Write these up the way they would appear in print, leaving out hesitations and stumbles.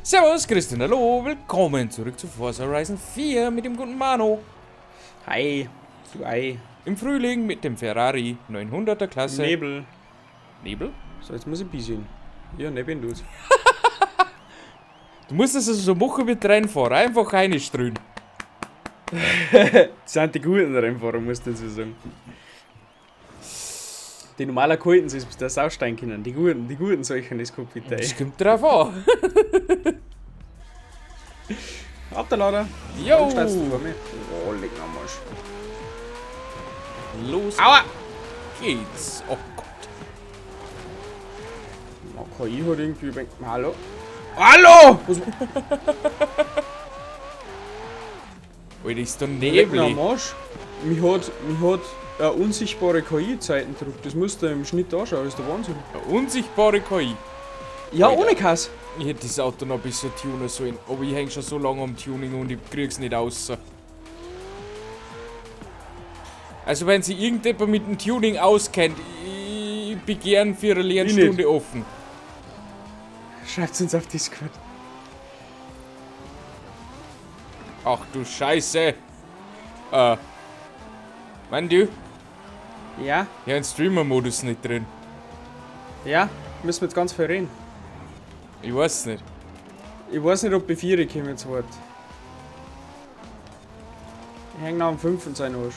Servus, Christian, hallo, willkommen zurück zu Forza Horizon 4 mit dem guten Mano. Hi, du Ei. Im Frühling mit dem Ferrari 900er Klasse. Nebel. Nebel? So, jetzt muss ich bisschen. Ja, neben du's. Du musst das also so machen mit reinfahren, einfach reinströmen. Das sind die guten Rennfahrer, musst du dazu sagen. Die normalen Kalten sind bis das aussteigen können. Die guten solchen ist Kopite. Das kommt drauf an. Ab der Lader. Jo! Startst du vor mir? Oh, leg noch mal. Los Aua! geht's. Oh Gott. KI hat irgendwie... Hallo? Hallo! Was... Alter, ist doch Leg noch neblig. mal. Mich hat eine unsichtbare KI-Zeiten gedruckt. Das musst du im Schnitt anschauen, das ist der Wahnsinn. Eine unsichtbare KI. Ja, Alter. ohne Kass. Ich hätte das Auto noch ein bisschen tunen sollen, aber ich häng schon so lange am Tuning und ich krieg's nicht raus. Also wenn sich irgendjemand mit dem Tuning auskennt, ich bin gern für eine Lernstunde offen. Schreibt's uns auf Discord. Ach du Scheiße. Mann du, Ja? ja, ein Streamer-Modus nicht drin. Ja? Müssen wir jetzt ganz viel reden. Ich weiß nicht. Ich weiß nicht, ob bei 4 kommen jetzt Wort. Ich häng noch am 5 in seinen Arsch.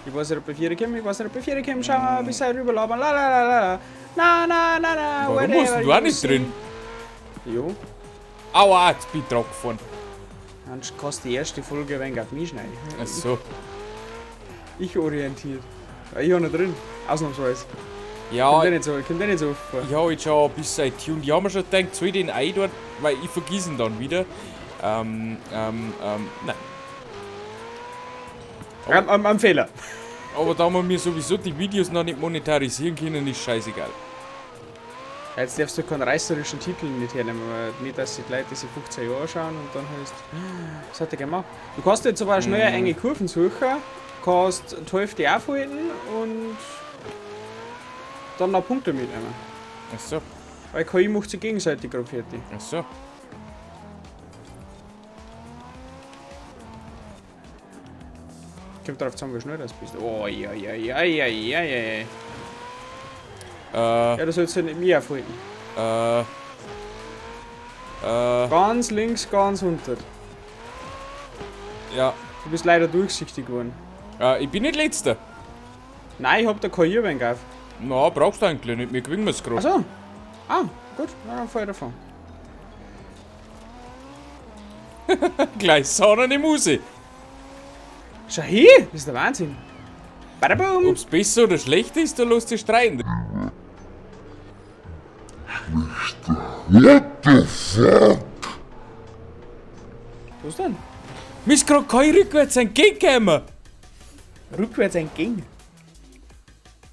Ich weiß nicht, ob bei 4 kommen, Schau mal, bis rüber labern. La la la la. Na na na na. Warum musst du auch nicht drin? Jo. Aua, jetzt bin ich drauf gefahren. Dann kannst du die erste Folge ein wenig auf mich schneiden. Achso. Ich orientiert. Ich habe noch drin. Ausnahmsweise. Ja, Kommt der nicht so oft vor. ich habe jetzt schon ein bisschen Tune. Die haben mir schon gedacht, soll ich den ein dort, weil ich vergiss ihn dann wieder. Nein. Am Fehler. Aber da wir mir sowieso die Videos noch nicht monetarisieren können, ist scheißegal. Jetzt darfst du keinen reißerischen Titel nicht hernehmen, weil nicht, dass die Leute diese 15 Jahre schauen und dann heißt, was hat er gemacht? Du kannst jetzt aber schnell enge Kurven suchen, kannst die Hälfte aufhalten und dann noch Punkte mitnehmen. Achso, Weil KI macht sich gegenseitig gerade fertig. achso. Kommt darauf zusammen, wie schnell du bist. Oh, ja. Ja, du sollst halt nicht mehr aufhalten. Ganz links, ganz unten. Ja. Du bist leider durchsichtig geworden. Ich bin nicht letzter. Nein, ich hab da KI ein wenig auf. Na, brauchst du eigentlich nicht, wir gewinnen es gerade. Achso. Ah, gut, na, dann fahr ich davon. Gleich saunerne Muse. Schau hier, das ist der Wahnsinn. Badabum. Ob's besser oder schlechter ist, da lässt sich streiten. What the fuck? Was denn? Mir ist gerade kein rückwärts entgegengekommen. Rückwärts entgegen.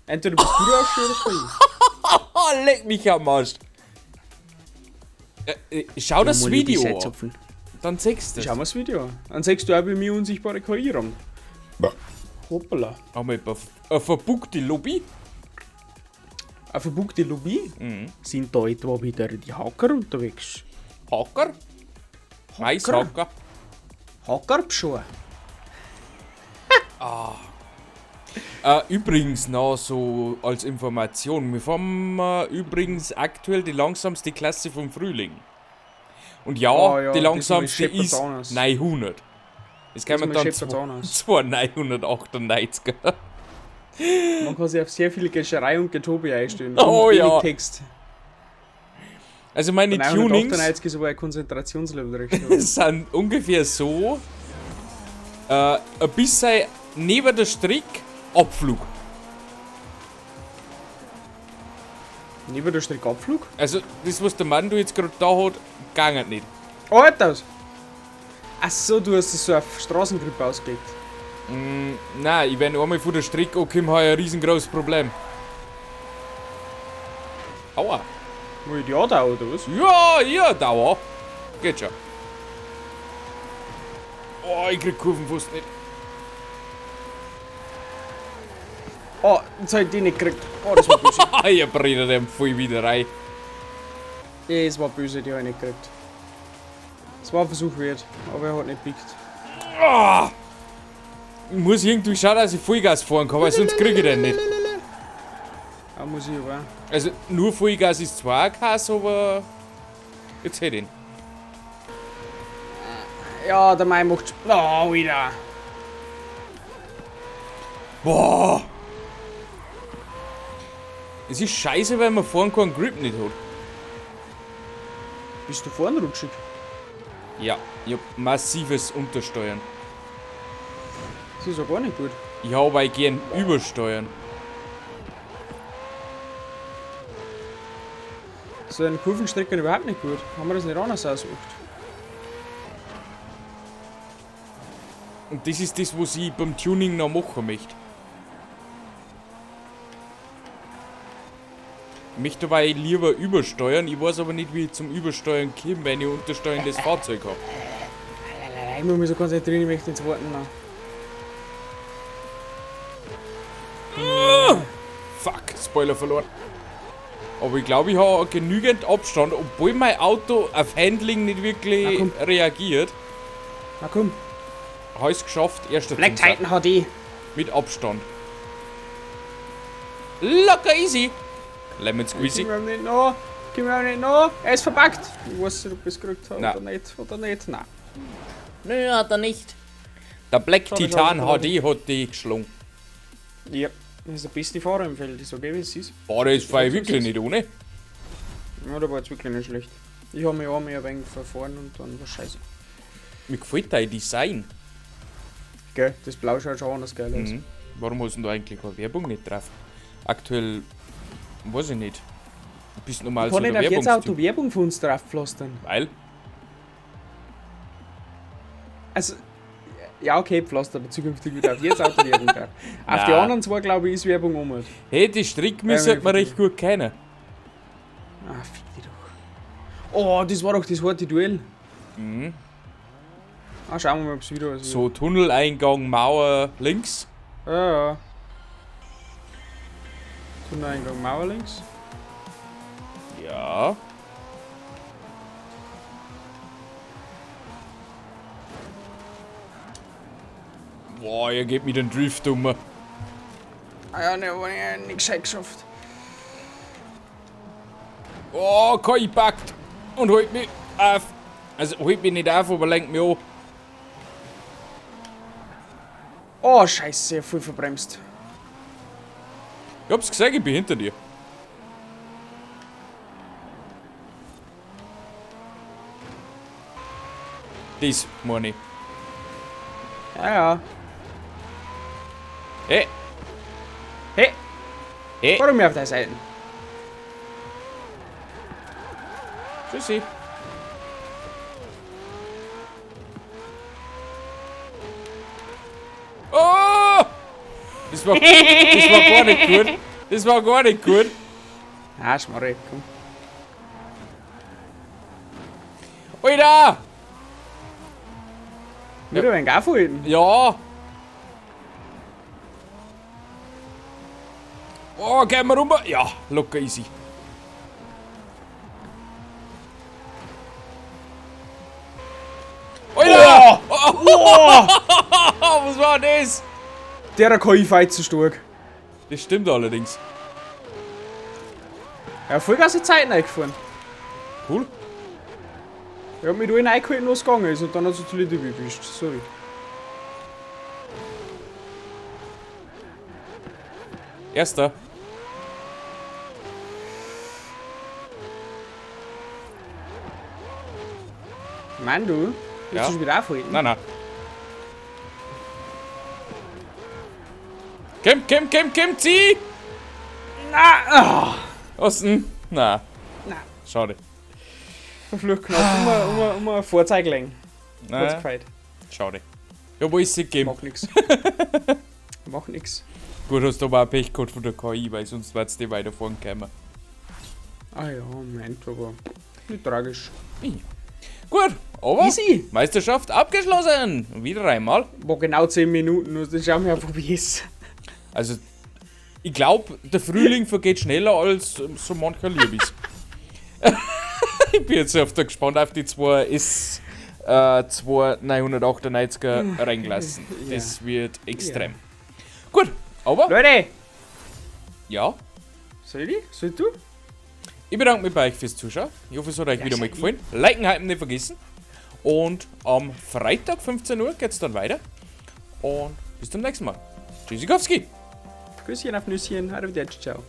Entweder bist du der Arsch oder KI. Oh, leck mich am Arsch. Schau das Video an. Dann siehst du Schau es. mal das Video an. Dann sagst du auch, wie mir unsichtbare KI ran. Hoppala. Haben wir eine verbuckte Lobby? Eine verbuckte Lobby? Sind da etwa wieder die Hacker unterwegs? Hacker? Maishacker? Hackerpschuhe? Übrigens noch so als Information. Wir fahren übrigens aktuell die langsamste Klasse vom Frühling. Und ja, die langsamste ist 900. Es kommen dann zwei 998. Man kann sich auf sehr viel Gescherei und Getobe einstellen. Oh und ja. Text. Also meine Bei Tunings 998 ist aber ein Konzentrationslevel recht. sind ungefähr so. Ein bisschen neben der Strick Abflug. Neben der Strecke Abflug? Also das, was der Mann du jetzt gerade da hat, geht nicht. Alter! Achso, du hast es so auf Straßengrip ausgelegt. Nein, ich wenn einmal von der Strecke ankomme, habe ich ein riesengroßes Problem. Aua. Wo ich die andauern, oder was? Ja, Dauer. Geht schon. Oh, ich krieg Kurven fast nicht. Oh, jetzt hab ich den nicht gekriegt. Oh, das war böse. Ich bringe den voll wieder rein. Das war böse, die hab ich nicht gekriegt. Das war ein Versuch wert, aber er hat nicht pickt. Oh! Ich muss irgendwie schauen, dass ich Vollgas fahren kann, weil sonst kriege ich den nicht. Ja, muss ich aber. Also nur Vollgas ist zwar auch Kass, aber jetzt hätte ich ihn. Ja, der Mai macht. Oh, wieder. Boah! Es ist scheiße, weil man vorne keinen Grip nicht hat. Bist du vorne rutschig? Ja, ich hab massives Untersteuern. Das ist ja gar nicht gut. Ich hab aber gern Übersteuern. So eine Kurvenstrecke überhaupt nicht gut. Haben wir das nicht anders ausgesucht? Und das ist das, was ich beim Tuning noch machen möchte. Ich möchte dabei lieber übersteuern, ich weiß aber nicht, wie ich zum Übersteuern komme, wenn ich untersteuerndes Fahrzeug habe. Ich muss mich so konzentrieren, ich möchte ins Warten noch. Fuck, Spoiler verloren. Aber ich glaube, ich habe genügend Abstand, obwohl mein Auto auf Handling nicht wirklich reagiert. Na komm. Habe ich es geschafft, erster Black Titan HD. Mit Abstand. Locker easy. Lemon Squeezy. Gib mir nicht noch. Gib mir nicht noch. Er ist verpackt. Ich weiß nicht, ob es gekriegt hat Nein. oder nicht. Oder nicht. Nein. Nö, hat er nicht. Der Black Titan HD hat die geschlagen. Ja. Das ist der beste Fahrer im Feld. Ich sage, wie es ist. Boah, das war ich wirklich nicht ohne. Ja, da war jetzt wirklich nicht schlecht. Ich habe mich auch mehr ein wenig verfahren und dann war scheiße. Mir gefällt dein Design. Gell, das Blau schaut schon anders geil aus. Mhm. Warum hast du eigentlich eine Werbung nicht drauf? Aktuell, weiß ich nicht. Du bist normal Ich so kann der nicht auf jetzt Auto Werbungstyp. Werbung von uns draufpflastern. Weil? Also, ja okay, pflaster, aber zukünftig wieder auf jetzt Auto Werbung drauf. Auf die Nein. anderen zwei, glaube ich, ist Werbung um. Hey, die Strickmüsse sollte man recht gut kennen. Ah, fick die doch. Oh, das war doch das harte Duell. Mhm. Ah, schauen wir mal, ob es wieder was So Tunneleingang, Mauer links. wird. Ja. Tunneleingang Mauer links. Ja. Boah, ihr gebt mir den Drift um. Ah ja, ne, aber nicht gescheit geschafft. Oh, KI packt und holt mich auf. Also holt mich nicht auf, aber lenkt mich an. Oh, scheiße, voll verbremst. Ich hab's gesagt, ich bin hinter dir. Das meine ich. Ja, ja. Hey, Hey, hey, warum mir auf der Seite? tschüssi. Oh! Das war gar nicht gut. Das war gar nicht gut. Ah, Schmarre, komm. Alter! Wieder ein Gaff halten. Ja! Oh, gehen wir rum. Ja, locker easy. Alter! Oh! Was war das? Der KI-Fight zu stark. Das stimmt allerdings. Ja, Vollgas Zeiten eingefahren. Cool. Ich hab mich da reingehalten, was gegangen ist und dann hat es natürlich die erwischt. Sorry. Erster. Mann, du. Willst Ja. du schon wieder aufhalten? Nein, nein. Komm, zieh! Na, Osten. Na, na. schade. Verflucht knapp. Um ein Vorzeigeleng. Kurz Na, gefeit. schade. Ja, wo ist sie gegeben? Mach nix. Mach nix. Gut, hast du aber auch Pech gehabt von der KI, weil sonst wär's die weiter vorn gekommen. Ah ja, Moment, aber nicht tragisch. Gut, aber Easy. Meisterschaft abgeschlossen. Wieder einmal. War genau 10 Minuten, nur dann schauen wir einfach, wie es ist. Also, Ich glaube, der Frühling vergeht schneller als so mancher Liebis. Ich bin jetzt gespannt auf die zwei 998er reingelassen. Das wird extrem. Gut, aber... Leute! Ja? Soll du? Ich bedanke mich bei euch fürs Zuschauen. Ich hoffe, es hat euch wieder mal gefallen. Liken, hypen nicht vergessen. Und am Freitag 15 Uhr geht es dann weiter. Und bis zum nächsten Mal. Tschüssikowski. Küsschen auf Nüsschen. Arrivederci, ciao.